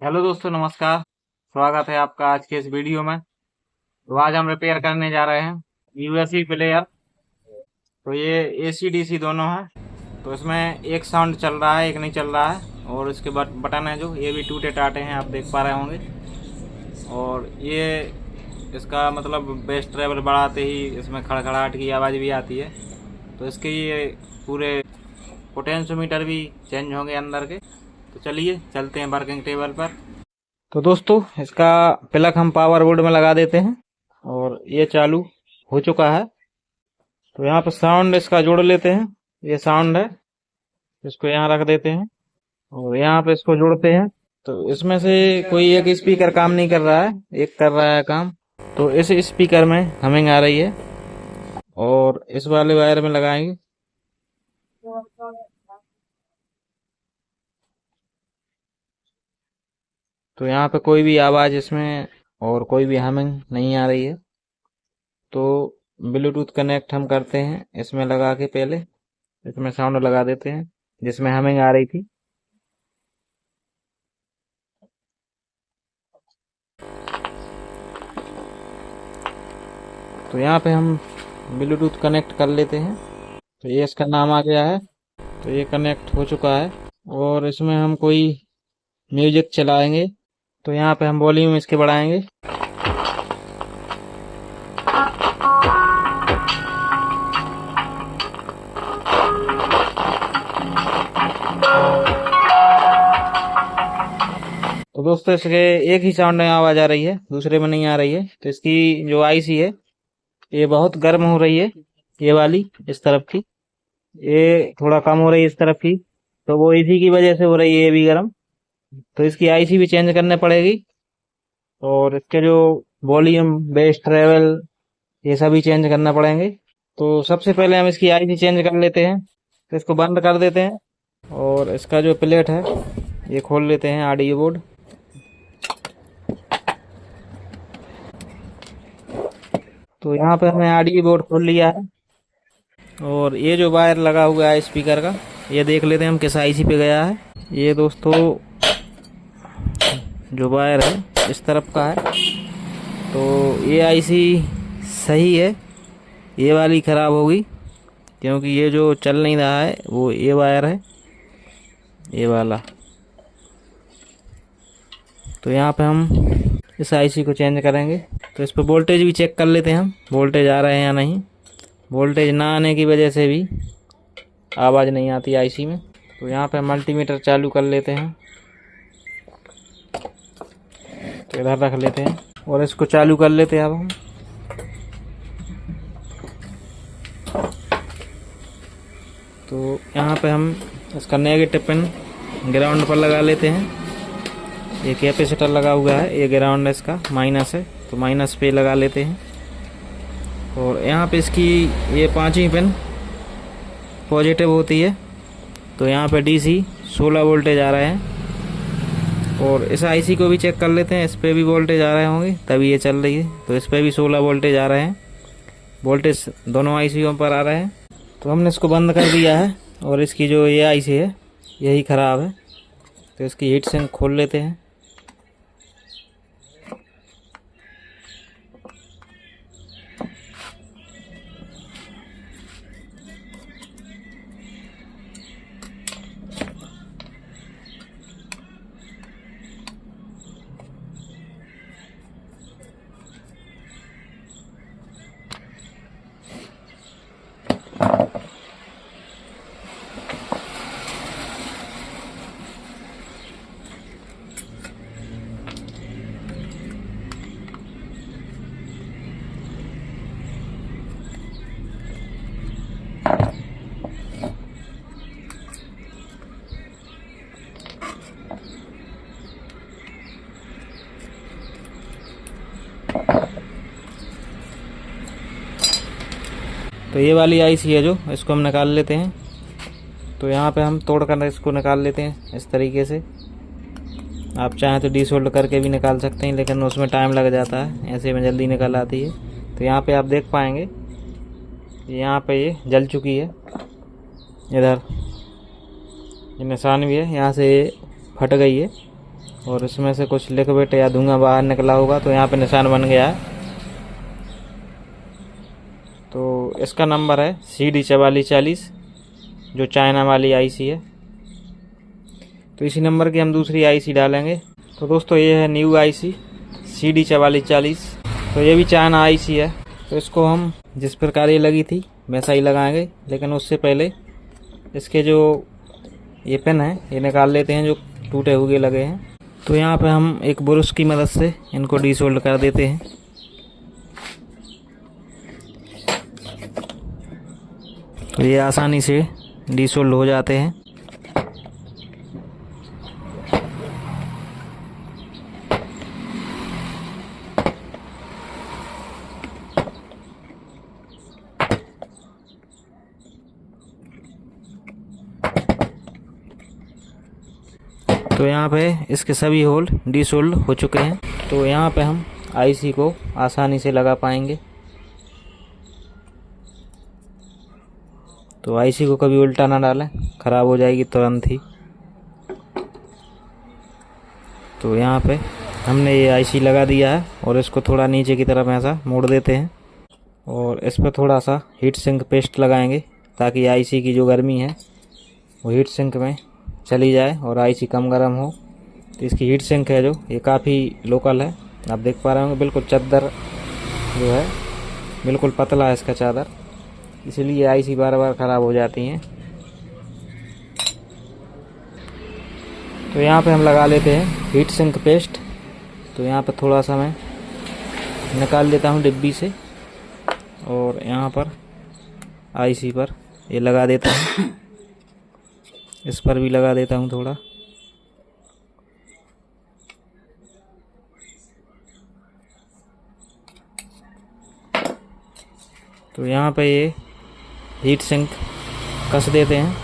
Hello दोस्तों, नमस्कार। स्वागत है आपका आज के इस वीडियो में। तो आज हम रिपेयर करने जा रहे हैं यूएसबी प्लेयर। तो ये एसी डीसी दोनों है। तो इसमें एक साउंड चल रहा है, एक नहीं चल रहा है। और इसके बटन है जो ये भी टूटे टाटे हैं, आप देख पा रहे होंगे। और ये इसका मतलब बेस ट्रेवल बढ़ाते ही इसमें खड़खड़ाहट की आवाज़ भी आती है। तो इसके ये पूरे पोटेंशियोमीटर भी चेंज होंगे अंदर के। तो चलिए चलते हैं वर्किंग टेबल पर। तो दोस्तों, इसका प्लग हम पावर बोर्ड में लगा देते हैं और ये चालू हो चुका है। तो यहाँ पर साउंड इसका जोड़ लेते हैं। ये साउंड है, इसको यहाँ रख देते हैं और यहाँ पे इसको जोड़ते हैं। तो इसमें से कोई एक स्पीकर काम नहीं कर रहा है, एक कर रहा है काम। तो इस स्पीकर में हमिंग आ रही है और इस वाले वायर में लगाएंगे। तो यहाँ पे कोई भी आवाज़ इसमें और कोई भी हमिंग नहीं आ रही है। तो ब्लूटूथ कनेक्ट हम करते हैं इसमें लगा के, पहले इसमें साउंड लगा देते हैं जिसमें हमिंग आ रही थी। तो यहाँ पे हम ब्लूटूथ कनेक्ट कर लेते हैं। तो ये इसका नाम आ गया है। तो ये कनेक्ट हो चुका है और इसमें हम कोई म्यूजिक चलाएंगे। तो यहाँ पे हम वॉल्यूम इसके बढ़ाएंगे। तो दोस्तों, इसके एक ही साउंड में आवाज आ रही है, दूसरे में नहीं आ रही है। तो इसकी जो आईसी है ये बहुत गर्म हो रही है, ये वाली इस तरफ की। ये थोड़ा कम हो रही है इस तरफ की। तो वो इसी की वजह से हो रही है ये भी गर्म। तो इसकी आईसी भी चेंज करने पड़ेगी और इसके जो वॉल्यूम, बेस, ट्रेवल, ये सभी चेंज करना पड़ेंगे। तो सबसे पहले हम इसकी आईसी चेंज कर लेते हैं। तो इसको बंद कर देते हैं और इसका जो प्लेट है ये खोल लेते हैं, ऑडियो बोर्ड। तो यहाँ पे हमने ऑडियो बोर्ड खोल लिया है और ये जो वायर लगा हुआ है स्पीकर का, ये देख लेते हैं हम किस आईसी पे गया है। ये दोस्तों जो वायर है इस तरफ का है। तो ये आईसी सही है, ये वाली ख़राब होगी क्योंकि ये जो चल नहीं रहा है वो ये वायर है, ये वाला। तो यहाँ पे हम इस आईसी को चेंज करेंगे। तो इस पर वोल्टेज भी चेक कर लेते हैं हम, वोल्टेज आ रहे हैं या नहीं। वोल्टेज ना आने की वजह से भी आवाज़ नहीं आती आईसी में। तो यहाँ पे मल्टीमीटर चालू कर लेते हैं। तो इधर रख लेते हैं और इसको चालू कर लेते हैं अब हम। तो यहाँ पे हम इसका नेगेटिव पिन ग्राउंड पर लगा लेते हैं। ये कैपेसिटर लगा हुआ है, ये ग्राउंड है, इसका माइनस है। तो माइनस पे लगा लेते हैं और यहाँ पे इसकी ये पांचवी पिन पॉजिटिव होती है। तो यहाँ पे डीसी 16 वोल्टेज आ रहे हैं। और इस आईसी को भी चेक कर लेते हैं, इस पर भी वोल्टेज आ रहे होंगे तभी ये चल रही है। तो इस पर भी 16 वोल्टेज आ रहे हैं, वोल्टेज दोनों आईसीओ पर आ रहे हैं। तो हमने इसको बंद कर दिया है और इसकी जो ये आईसी है यही ख़राब है। तो इसकी हीट सिंक खोल लेते हैं। तो ये वाली आईसी है जो, इसको हम निकाल लेते हैं। तो यहाँ पे हम तोड़ कर इसको निकाल लेते हैं इस तरीके से। आप चाहें तो डीसोल्ड करके भी निकाल सकते हैं, लेकिन उसमें टाइम लग जाता है, ऐसे में जल्दी निकल आती है। तो यहाँ पे आप देख पाएंगे यहाँ पे ये जल चुकी है, इधर ये निशान भी है, यहाँ से ये फट गई है। और इसमें से कुछ लिक्विड या धुआं बाहर निकला होगा, तो यहाँ पे निशान बन गया है। तो इसका नंबर है CD4440, जो चाइना वाली आईसी है। तो इसी नंबर की हम दूसरी आईसी डालेंगे। तो दोस्तों ये है न्यू आईसी CD4440। तो ये भी चाइना आईसी है। तो इसको हम जिस प्रकार ये लगी थी वैसा ही लगाएंगे, लेकिन उससे पहले इसके जो ये पिन है ये निकाल लेते हैं जो टूटे हुए लगे हैं। तो यहाँ पे हम एक ब्रश की मदद से इनको डीसोल्ड कर देते हैं। तो ये आसानी से डीसोल्ड हो जाते हैं। तो यहाँ पे इसके सभी होल डीसोल्ड हो चुके हैं। तो यहाँ पे हम आईसी को आसानी से लगा पाएंगे। तो आईसी को कभी उल्टा ना डालें, ख़राब हो जाएगी तुरंत ही। तो यहाँ पे हमने ये आईसी लगा दिया है और इसको थोड़ा नीचे की तरफ ऐसा मोड़ देते हैं और इस पर थोड़ा सा हीट सिंक पेस्ट लगाएंगे, ताकि आईसी की जो गर्मी है वो हीट सिंक में चली जाए और आईसी कम गर्म हो। तो इसकी हीट सिंक है जो ये काफ़ी लोकल है, आप देख पा रहे होंगे। बिल्कुल चादर जो है बिल्कुल पतला है इसका चादर, इसलिए आईसी बार बार ख़राब हो जाती हैं। तो यहाँ पे हम लगा लेते हैं हीट सिंक पेस्ट। तो यहाँ पे थोड़ा सा मैं निकाल लेता हूँ डिब्बी से और यहाँ पर आईसी पर ये लगा देता हूँ। इस पर भी लगा देता हूँ थोड़ा। तो यहाँ पे ये हीट सिंक कस देते हैं।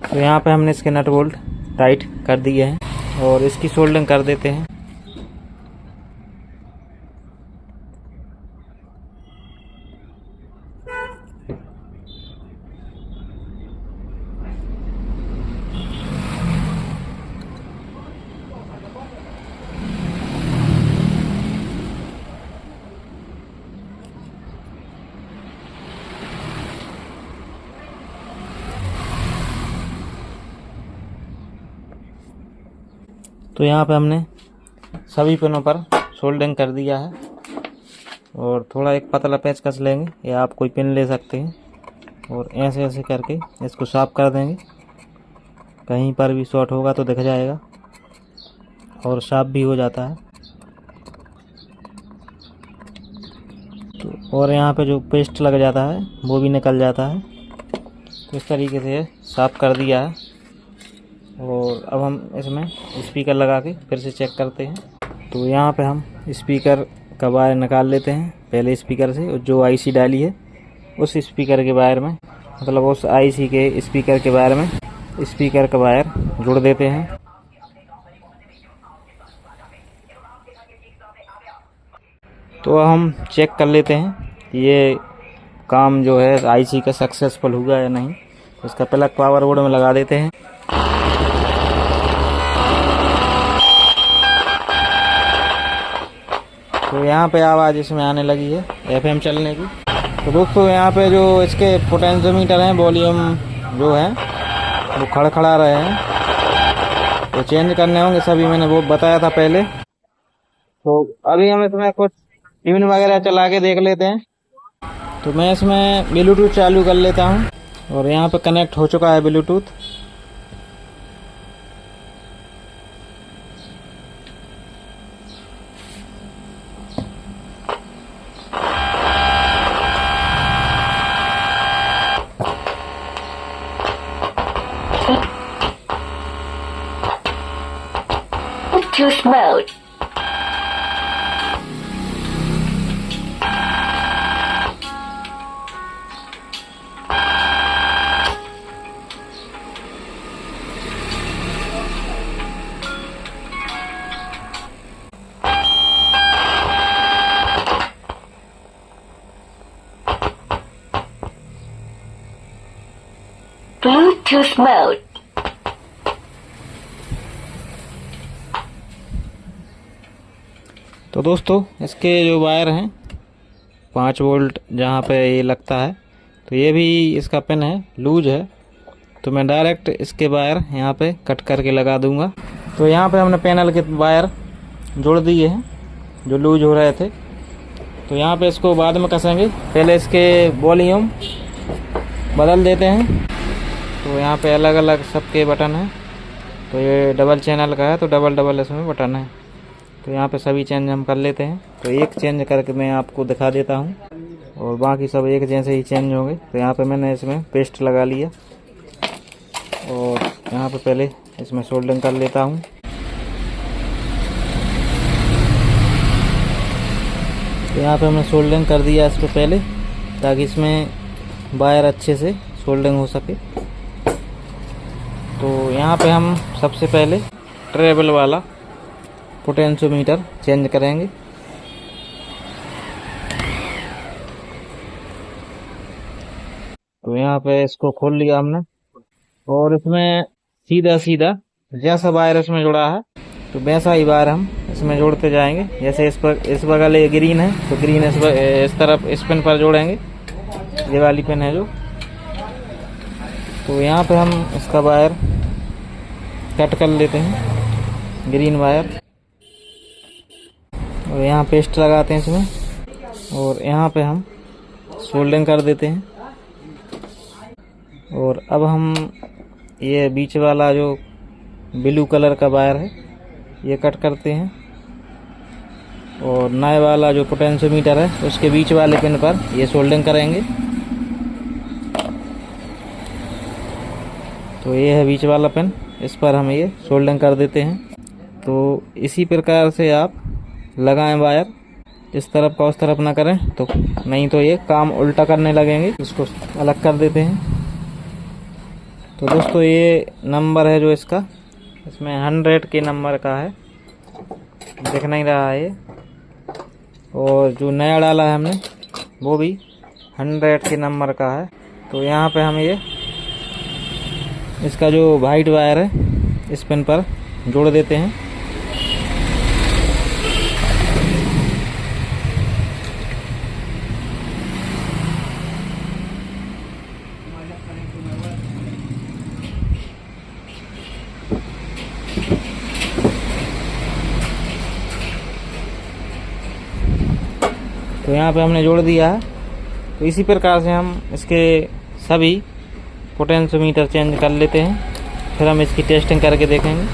तो यहाँ पे हमने इसके नट बोल्ट टाइट कर दिए हैं और इसकी सोल्डरिंग कर देते हैं। तो यहाँ पे हमने सभी पिनों पर सोल्डरिंग कर दिया है और थोड़ा एक पतला पेच कस लेंगे या आप कोई पिन ले सकते हैं और ऐसे ऐसे करके इसको साफ कर देंगे। कहीं पर भी शॉर्ट होगा तो दिख जाएगा और साफ भी हो जाता है। तो और यहाँ पे जो पेस्ट लग जाता है वो भी निकल जाता है। तो इस तरीके से साफ कर दिया है और अब हम इसमें स्पीकर लगा के फिर से चेक करते हैं। तो यहाँ पे हम स्पीकर का वायर निकाल लेते हैं पहले स्पीकर से, और जो आईसी डाली है उस स्पीकर के वायर में, मतलब उस आईसी के स्पीकर के वायर में स्पीकर का वायर जोड़ देते हैं। तो हम चेक कर लेते हैं ये काम जो है आईसी का सक्सेसफुल हुआ या नहीं। इसका प्लग पावर बोर्ड में लगा देते हैं। तो यहाँ पे आवाज़ इसमें आने लगी है एफएम चलने की। तो दोस्तों यहाँ पे जो इसके पोटेंशियोमीटर हैं वॉल्यूम जो है वो खड़खड़ा रहे हैं, तो चेंज करने होंगे सभी, मैंने वो बताया था पहले। तो अभी हम इसमें कुछ ट्यून वगैरह चला के देख लेते हैं। तो मैं इसमें ब्लूटूथ चालू कर लेता हूँ और यहाँ पे कनेक्ट हो चुका है Bluetooth. Bluetooth mode. Bluetooth mode. तो दोस्तों इसके जो वायर हैं 5 वोल्ट जहाँ पे ये लगता है, तो ये भी इसका पिन है लूज है, तो मैं डायरेक्ट इसके वायर यहाँ पे कट करके लगा दूंगा। तो यहाँ पे हमने पैनल के वायर जोड़ दिए हैं जो लूज हो रहे थे, तो यहाँ पे इसको बाद में कसेंगे। पहले इसके वॉल्यूम बदल देते हैं। तो यहाँ पे अलग अलग सबके बटन हैं, तो ये डबल चैनल का है तो डबल इसमें बटन है, तो यहाँ पे सभी चेंज हम कर लेते हैं। तो एक चेंज करके मैं आपको दिखा देता हूँ और बाकी सब एक जैसे ही चेंज होंगे। तो यहाँ पे मैंने इसमें पेस्ट लगा लिया और यहाँ पे पहले इसमें सोल्डरिंग कर लेता हूँ। तो यहाँ पे हमने सोल्डरिंग कर दिया इस पर पहले, ताकि इसमें वायर अच्छे से सोल्डरिंग हो सके। तो यहाँ पे हम सबसे पहले ट्रेवल वाला पोटेंशियोमीटर चेंज करेंगे। तो यहाँ पे इसको खोल लिया हमने और इसमें सीधा सीधा जैसा वायर इसमें जुड़ा है तो वैसा ही वायर हम इसमें जोड़ते जाएंगे। जैसे इस बगल ये ग्रीन है तो ग्रीन इस तरफ इस पिन पर जोड़ेंगे, ये वाली पिन है जो। तो यहाँ पे हम इसका वायर कट कर लेते हैं, ग्रीन वायर, और यहाँ पेस्ट लगाते हैं इसमें और यहाँ पे हम सोल्डरिंग कर देते हैं। और अब हम ये बीच वाला जो ब्लू कलर का वायर है ये कट करते हैं और नए वाला जो पोटेंशियोमीटर है उसके बीच वाले पिन पर ये सोल्डरिंग करेंगे। तो ये है बीच वाला पिन, इस पर हम ये सोल्डरिंग कर देते हैं। तो इसी प्रकार से आप लगाएं वायर, इस तरफ का उस तरफ ना करें, तो नहीं तो ये काम उल्टा करने लगेंगे। इसको अलग कर देते हैं। तो दोस्तों ये नंबर है जो इसका, इसमें 100 के नंबर का है, दिख नहीं रहा है ये। और जो नया डाला है हमने वो भी 100 के नंबर का है। तो यहाँ पे हम ये इसका जो वाइट वायर है इस पिन पर जोड़ देते हैं। तो यहाँ पे हमने जोड़ दिया है। तो इसी प्रकार से हम इसके सभी पोटेंशियोमीटर चेंज कर लेते हैं, फिर हम इसकी टेस्टिंग करके देखेंगे।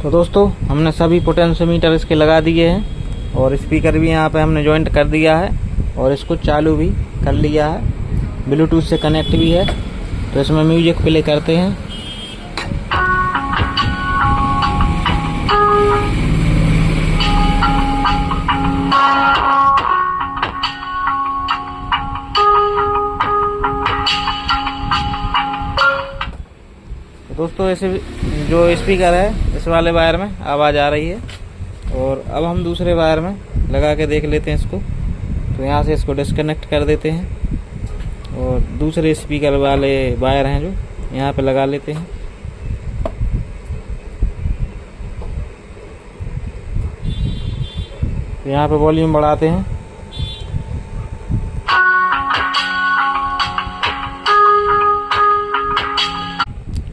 तो दोस्तों हमने सभी पोटेंशियोमीटर इसके लगा दिए हैं और स्पीकर भी यहाँ पे हमने जॉइंट कर दिया है और इसको चालू भी कर लिया है, ब्लूटूथ से कनेक्ट भी है। तो इसमें म्यूजिक प्ले करते हैं। दोस्तों ऐसे जो स्पीकर है इस वाले वायर में आवाज़ आ रही है और अब हम दूसरे वायर में लगा के देख लेते हैं इसको। तो यहाँ से इसको डिस्कनेक्ट कर देते हैं और दूसरे स्पीकर वाले वायर हैं जो यहाँ पे लगा लेते हैं। तो यहाँ पे वॉल्यूम बढ़ाते हैं।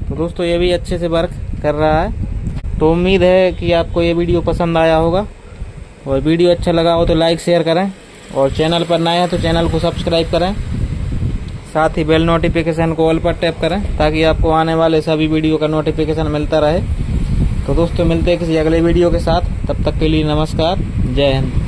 तो दोस्तों ये भी अच्छे से वर्क कर रहा है। तो उम्मीद है कि आपको ये वीडियो पसंद आया होगा और वीडियो अच्छा लगा हो तो लाइक शेयर करें और चैनल पर नए हैं तो चैनल को सब्सक्राइब करें, साथ ही बेल नोटिफिकेशन को ऑल पर टैप करें ताकि आपको आने वाले सभी वीडियो का नोटिफिकेशन मिलता रहे। तो दोस्तों मिलते हैं किसी अगले वीडियो के साथ, तब तक के लिए नमस्कार, जय हिंद।